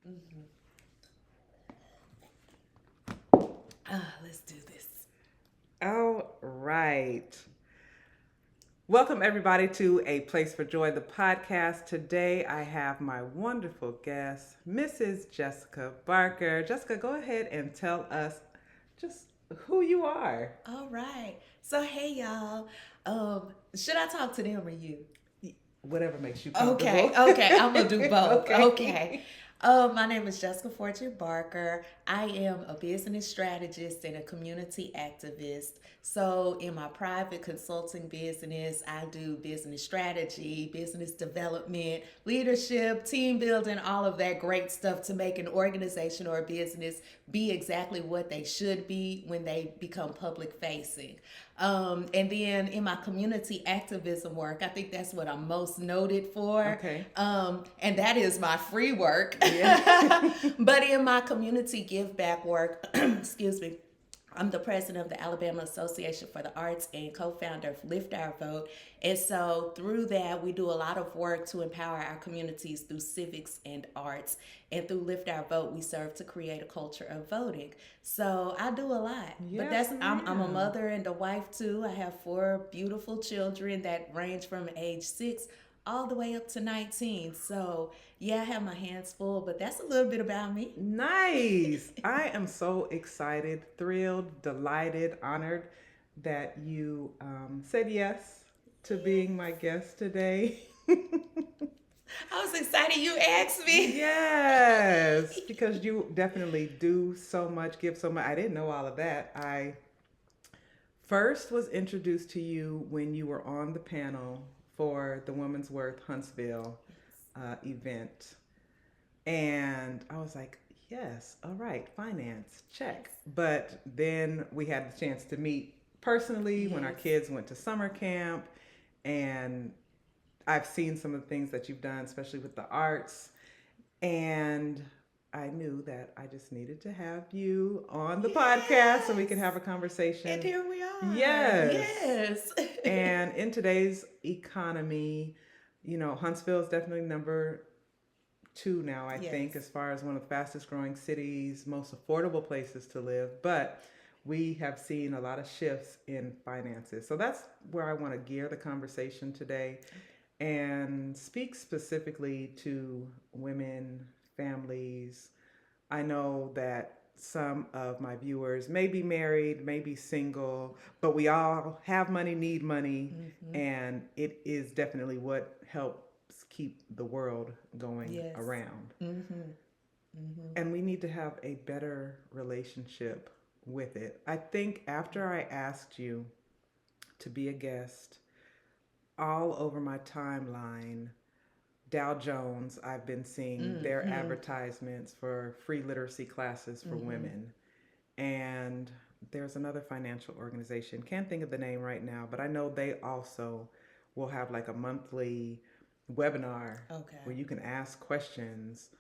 Mhm. Let's do this. All right. Welcome, everybody, to A Place for Joy, the podcast. Today, I have my wonderful guest, Mrs. Jessica Barker. Jessica, go ahead and tell us just who you are. All right. So, hey, y'all. Should I talk to them or you? Whatever makes you Okay, comfortable. okay, I'm gonna do both. Okay. Okay. My name is Jessica Fortune Barker. I am a business strategist and a community activist. So, in my private consulting business, I do business strategy, business development, leadership, team building, all of that great stuff to make an organization or a business be exactly what they should be when they become public facing. And then in my community activism work, I think that's what I'm most noted for. Okay. And that is my free work. Yeah. But in my community give back work, excuse me, I'm the president of the Alabama Association for the Arts and co-founder of Lift Our Vote. And so through that, we do a lot of work to empower our communities through civics and arts. And through Lift Our Vote, we serve to create a culture of voting. So I do a lot. But Yes, I'm a ma'am. mother and a wife too. I have four beautiful children that range from age 6 all the way up to 19. So yeah, I have my hands full, but that's a little bit about me. Nice. I am so excited, thrilled, delighted, honored that you said yes to being my guest today. I was excited you asked me. Yes, because you definitely do so much, give so much. I didn't know all of that. I first was introduced to you when you were on the panel for the Women's Worth Huntsville event. And I was like, yes, all right, finance, check. Yes. But then we had the chance to meet personally when our Yes. kids went to summer camp. And I've seen some of the things that you've done, especially with the arts. And I knew that I just needed to have you on the podcast so we could Yes. have a And conversation. here we are. Yes. Yes. And in today's economy, Huntsville is definitely number two now, I think, Yes. as far as one of the fastest growing cities, most affordable places to live. But we have seen a lot of shifts in finances. So that's where I want to gear the conversation today and speak specifically to women, families. I know that some of my viewers may be married, may be single, but we all have money, need money, Mm-hmm. and it is definitely what helps keep the world going Yes. around. Mm-hmm. Mm-hmm. And we need to have a better relationship with it. I think after I asked you to be a guest, all over my timeline, Dow Jones, I've been seeing their Mm-hmm. advertisements for free literacy classes for Mm-hmm. women. And there's another financial organization, can't think of the name right now, but I know they also will have like a monthly webinar Okay. where you can ask questions.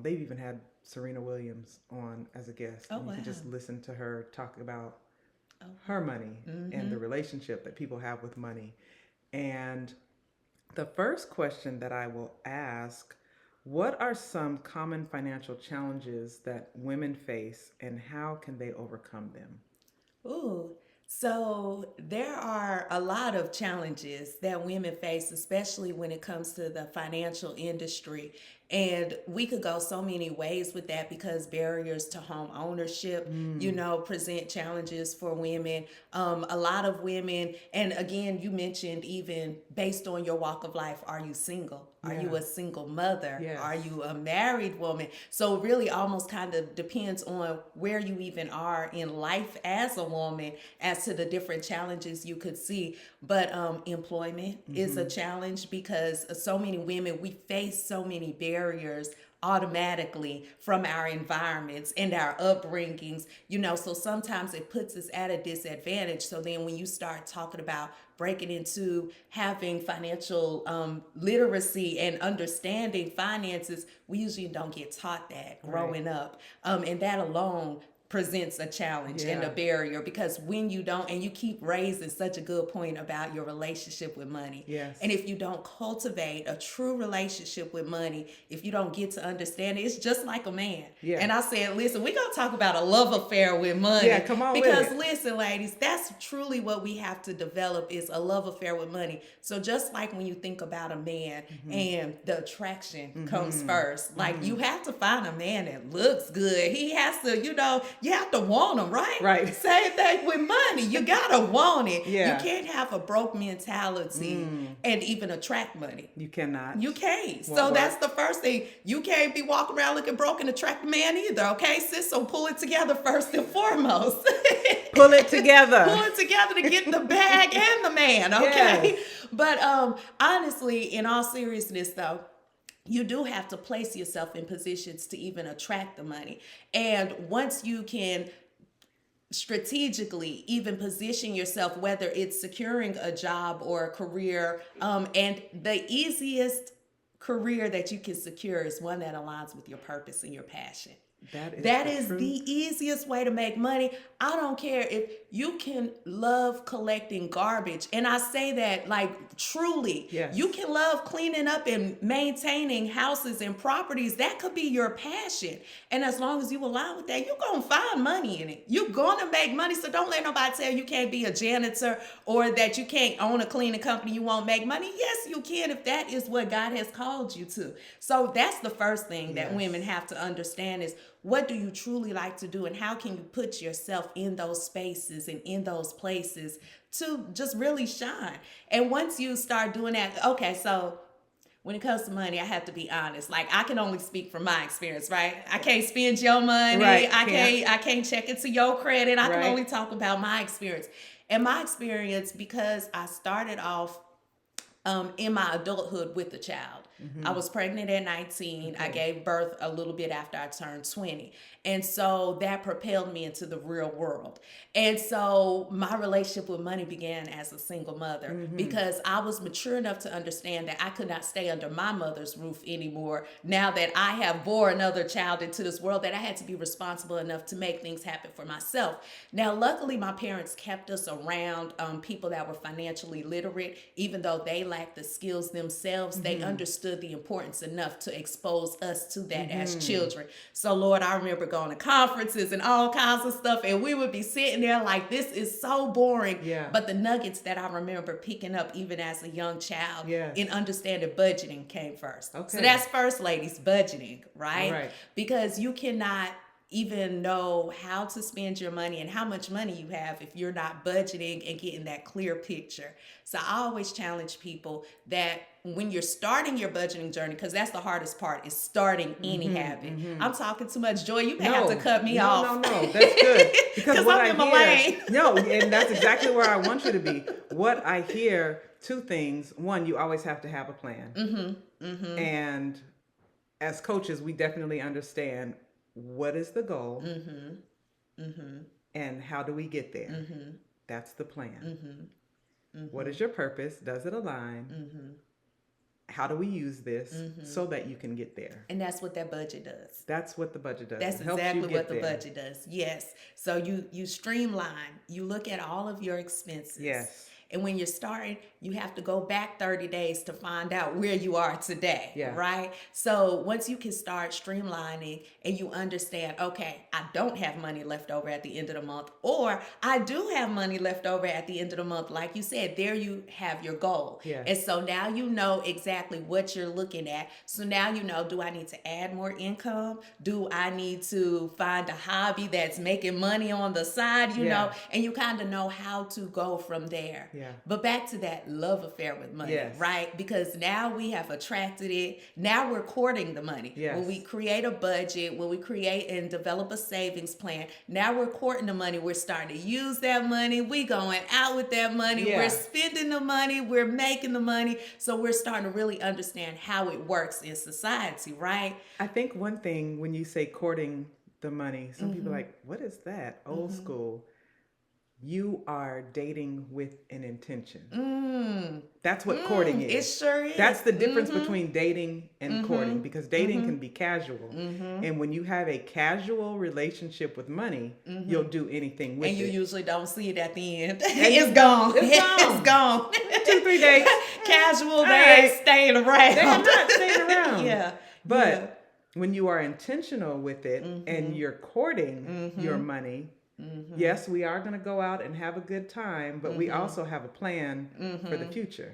They've even had Serena Williams on as a guest, Oh and you wow. can just listen to her talk about Oh her wow. money and Mm-hmm. the relationship that people have with money. And the first question that I will ask: what are some common financial challenges that women face and how can they overcome them? Ooh, so there are a lot of challenges that women face, especially when it comes to the financial industry. And we could go so many ways with that because barriers to home ownership, Mm, present challenges for women. A lot of women, and again, you mentioned even based on your walk of life, are you single? Are yeah, you a single mother? Are yes, you a married woman? So, it really almost kind of depends on where you even are in life as a woman as to the different challenges you could see. But employment is a mm-hmm, challenge because so many women, we face so many barriers automatically from our environments and our upbringings, so sometimes it puts us at a disadvantage. So then when you start talking about breaking into having financial literacy and understanding finances, we usually don't get taught that right, growing up. And that alone presents a challenge and a Yeah. barrier, because when you don't, and you keep raising such a good point about your relationship with money, Yes. and if you don't cultivate a true relationship with money, if you don't get to understand it, it's just like a man. Yeah. And I said, listen, we're going to talk about a love affair with money. Yeah, come on with because it. listen, ladies, that's truly what we have to develop, is a love affair with money. So just like when you think about a man, and the attraction comes first, like you have to find a man that looks good. He has to, you have to want him, right? Right. Same thing with money. You gotta want it. Yeah. You can't have a broke mentality and even attract money. You cannot. You can't. Won't So work. that's the first thing. You can't be walking around looking broke and attract a man either, okay, sis? So pull it together first and foremost. Pull it together. Pull it together to get the bag and the man, okay? Yes. But honestly, in all seriousness though, you do have to place yourself in positions to even attract the money. And once you can strategically even position yourself, whether it's securing a job or a career, and the easiest career that you can secure is one that aligns with your purpose and your passion. That is the easiest way to make money. I don't care if you can love collecting garbage. And I say that like truly. Yes. You can love cleaning up and maintaining houses and properties. That could be your passion. And as long as you align with that, you're going to find money in it. You're going to make money. So don't let nobody tell you can't be a janitor or that you can't own a cleaning company, you won't make money. Yes, you can, if that is what God has called you to. So that's the first thing that women have to understand is, what do you truly like to do, and how can you put yourself in those spaces and in those places to just really shine? And once you start doing that, okay, so when it comes to money, I have to be honest. Like, I can only speak from my experience, right? I can't spend your money. Right, I can't check into your credit. I can Right. only talk about my experience. And my experience, because I started off in my adulthood with a child. I was pregnant at 19. I gave birth a little bit after I turned 20. And so that propelled me into the real world. And so my relationship with money began as a single mother, because I was mature enough to understand that I could not stay under my mother's roof anymore. Now that I have bore another child into this world, that I had to be responsible enough to make things happen for myself. Now, luckily, my parents kept us around people that were financially literate. Even though they lacked the skills themselves, they understood the importance enough to expose us to that as children. So Lord, I remember going to conferences and all kinds of stuff, and we would be sitting there like, this is so boring. Yeah. But the nuggets that I remember picking up even as a young child Yes. in understanding budgeting came first. Okay. So that's first, ladies, budgeting, right? Right. Because you cannot even know how to spend your money and how much money you have if you're not budgeting and getting that clear picture. So I always challenge people that when you're starting your budgeting journey, because that's the hardest part, is starting any habit. I'm talking too much, Joy. You may have to cut me off. No, that's good. Because what I'm I in my hear, lane. no, and that's exactly where I want you to be. What I hear, two things. One, you always have to have a plan. And as coaches, we definitely understand what is the goal and how do we get there. That's the plan. What is your purpose? Does it align? How do we use this so that you can get there? And that's what that budget does. That's what the budget does. That's It helps you exactly get what the there. budget does. Yes. So you streamline. You look at all of your expenses. Yes. And when you're starting, you have to go back 30 days to find out where you are today, Yeah. right? So once you can start streamlining and you understand, okay, I don't have money left over at the end of the month, or I do have money left over at the end of the month, like you said, there you have your goal. Yeah. And so now you know exactly what you're looking at. So now you know, do I need to add more income? Do I need to find a hobby that's making money on the side, you know? And you kind of know how to go from there. Yeah. But back to that love affair with money, Yes. right? Because now we have attracted it. Now we're courting the money. Yes. When we create a budget, when we create and develop a savings plan, now we're courting the money. We're starting to use that money. We going out with that money. Yeah. We're spending the money. We're making the money. So we're starting to really understand how it works in society, right? I think one thing when you say courting the money, some people are like, what is that? Old school. you are dating with an intention. Mm. That's what courting It is. sure is. That's the difference between dating and courting, because dating can be casual. Mm-hmm. And when you have a casual relationship with money, you'll do anything with And you it. usually don't see it at the end. And It's gone. It's gone. It's gone. 2-3 days. Casual, All they right. ain't staying around. They are not staying around. Yeah. But when you are intentional with it and you're courting your money, yes, we are going to go out and have a good time, but we also have a plan for the future.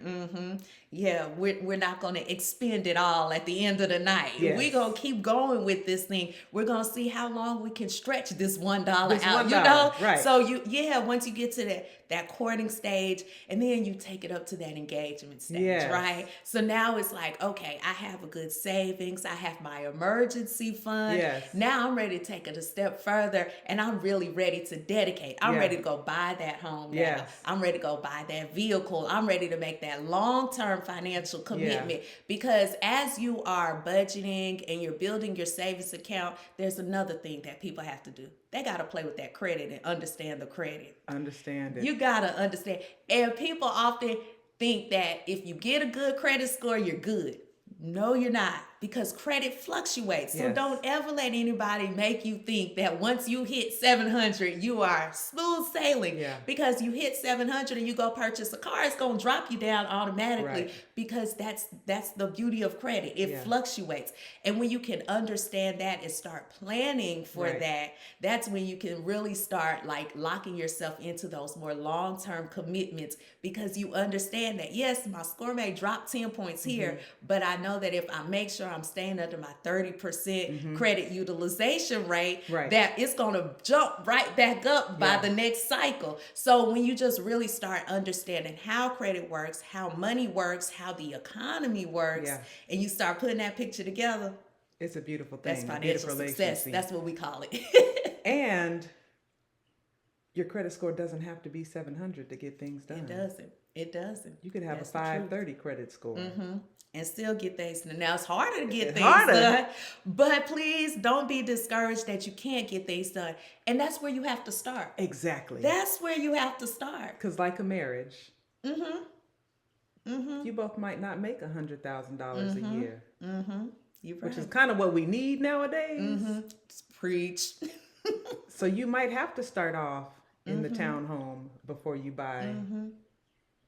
Yeah, we're not going to expend it all at the end of the night. Yes. We're going to keep going with this thing. We're going to see how long we can stretch this $1 This out. $1, You know? right. So once you get to that courting stage, and then you take it up to that engagement stage, Yes. right? So now it's like, okay, I have a good savings. I have my emergency fund. Yes. Now I'm ready to take it a step further, and I'm really ready to dedicate. I'm Yeah. ready to go buy that home now. Yes. I'm ready to go buy that vehicle. I'm ready to make that long-term financial commitment, because as you are budgeting and you're building your savings account, there's another thing that people have to do. They got to play with that credit and understand the credit. Understand it. You got to understand. And people often think that if you get a good credit score, you're good. No, you're not, because credit fluctuates. So Yes. don't ever let anybody make you think that once you hit 700, you are smooth sailing. Yeah. Because you hit 700 and you go purchase a car, it's going to drop you down automatically, Right. because that's the beauty of credit. It fluctuates. And when you can understand that and start planning for Right. that, that's when you can really start like locking yourself into those more long-term commitments, because you understand that, yes, my score may drop 10 points here, but I know that if I make sure I'm staying under my 30% credit utilization rate, Right. that it's going to jump right back up by Yeah. the next cycle. So when you just really start understanding how credit works, how money works, how the economy works, Yeah. and you start putting that picture together, It's a beautiful thing. that's a financial beautiful success. relationship. That's what we call it. And your credit score doesn't have to be 700 to get things done. It doesn't. It doesn't. You could have That's a the truth. 530 credit score. And still get things done. Now it's harder to get It's things harder. done, but please don't be discouraged that you can't get things done. And that's where you have to start. Exactly. That's where you have to start. Because like a marriage, you both might not make $100,000 a year, You're right. which is kind of what we need nowadays. Preach. So you might have to start off in the townhome before you buy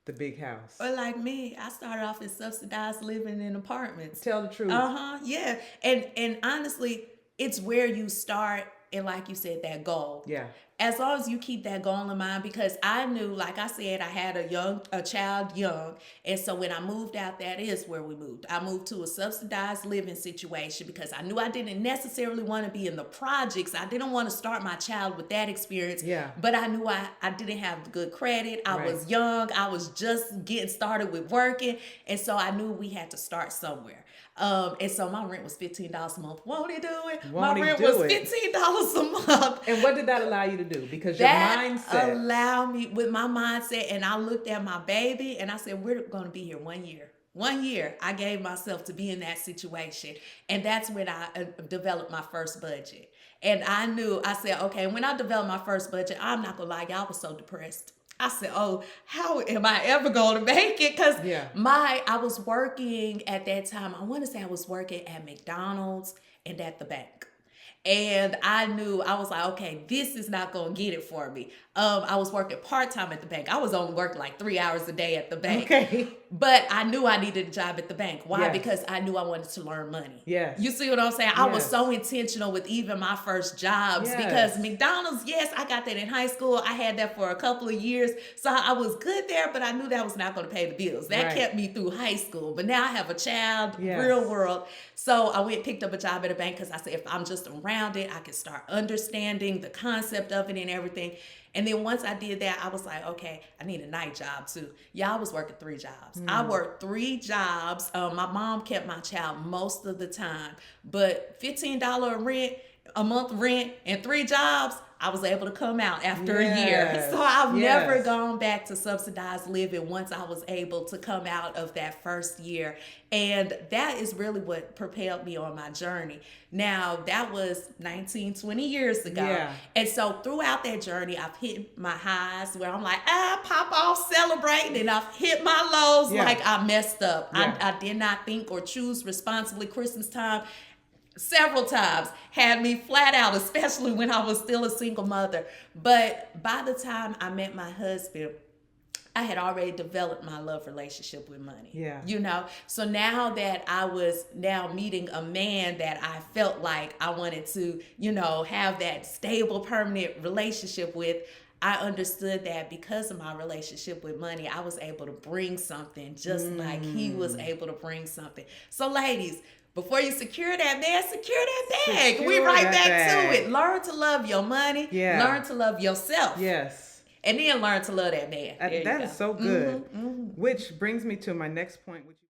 the big house. Or like me, I started off in subsidized living in apartments. Tell the truth. Yeah. And honestly, it's where you start, and like you said, that goal. Yeah. As long as you keep that goal in mind, because I knew, like I said, I had a child young. And so when I moved out, that is where we moved. I moved to a subsidized living situation because I knew I didn't necessarily want to be in the projects. I didn't want to start my child with that experience. Yeah. But I knew I didn't have good credit. I Right. was young. I was just getting started with working. And so I knew we had to start somewhere. And so my rent was $15 a month. Won't he do it? Won't he my rent do was it? $15 a month. And what did that allow you to do? Because That your mindset. allowed me, with my mindset, and I looked at my baby and I said, we're going to be here 1 year. 1 year I gave myself to be in that situation. And that's when I developed my first budget. And I said, okay, when I developed my first budget, I'm not going to lie, y'all, was so depressed. I said, oh, how am I ever going to make it? Because I was working at that time. I want to say I was working at McDonald's and at the bank. And I knew, I was like, okay, this is not going to get it for me. I was working part-time at the bank. I was only working like 3 hours a day at the bank. Okay. But I knew I needed a job at the bank. Why? Yes. Because I knew I wanted to learn money. Yes. You see what I'm saying? I was Yes. so intentional with even my first jobs Yes. because McDonald's, yes, I got that in high school. I had that for a couple of years. So I was good there, but I knew that was not going to pay the bills. That Right. kept me through high school. But now I have a child, Yes. real world. So I went and picked up a job at a bank because I said, if I'm just around it, I can start understanding the concept of it and everything. And then once I did that, I was like, okay, I need a night job too. Y'all was working 3 jobs. I worked 3 jobs. My mom kept my child most of the time. But $15 a month rent and 3 jobs, I was able to come out after a year. Yes. So I've Yes. never gone back to subsidized living once I was able to come out of that first year. And that is really what propelled me on my journey. Now, that was 19, 20 years ago. Yeah. And so throughout that journey, I've hit my highs where I'm like, pop off celebrating. And I've hit my lows Yeah. like I messed up. Yeah. I did not think or choose responsibly. Christmas time several times had me flat out, especially when I was still a single mother. But by the time I met my husband, I had already developed my love relationship with money. Yeah. You know, so now that I was now meeting a man that I felt like I wanted to, you know, have that stable, permanent relationship with, I understood that because of my relationship with money, I was able to bring something just like he was able to bring something. So ladies, before you secure that man, secure that bag. We Secure right that back bag. to it. Learn to love your money. Yeah. Learn to love yourself. Yes. And then learn to love that man. There you That go. is so good. Which brings me to my next point, which